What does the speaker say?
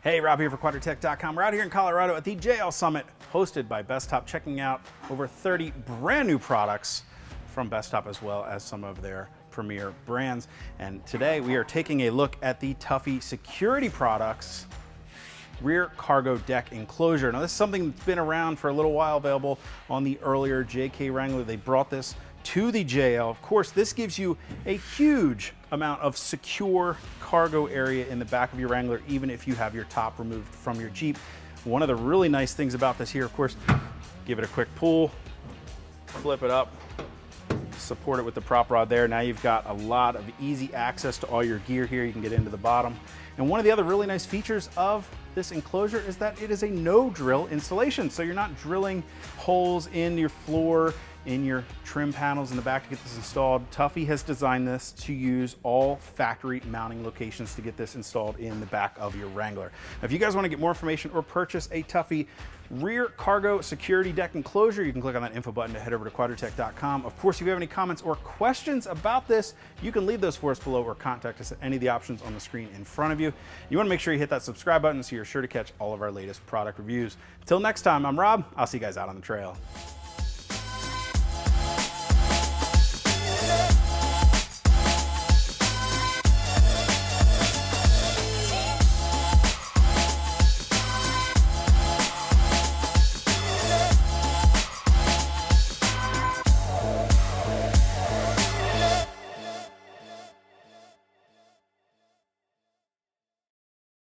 Hey, Rob here for Quadratec.com. We're out here in Colorado at the JL Summit, hosted by Bestop, checking out over 30 brand new products from Bestop, as well as some of their premier brands. And today we are taking a look at the Tuffy Security Products rear cargo deck enclosure. Now, this is something that's been around for a little while, available on the earlier JK Wrangler. They brought this to the JL. Of course, this gives you a huge amount of secure cargo area in the back of your Wrangler, even if you have your top removed from your Jeep. One of the really nice things about this here, of course, give it a quick pull, flip it up, support it with the prop rod there. Now you've got a lot of easy access to all your gear here. You can get into the bottom. And one of the other really nice features of this enclosure is that it is a no drill installation. So you're not drilling holes in your floor, in your trim panels in the back to get this installed. Tuffy has designed this to use all factory mounting locations to get this installed in the back of your Wrangler. Now, if you guys want to get more information or purchase a Tuffy rear cargo security deck enclosure, you can click on that info button to head over to Quadratec.com. Of course, if you have any comments or questions about this, you can leave those for us below or contact us at any of the options on the screen in front of you. You want to make sure you hit that subscribe button so you're sure to catch all of our latest product reviews. Until next time, I'm Rob. I'll see you guys out on the trail.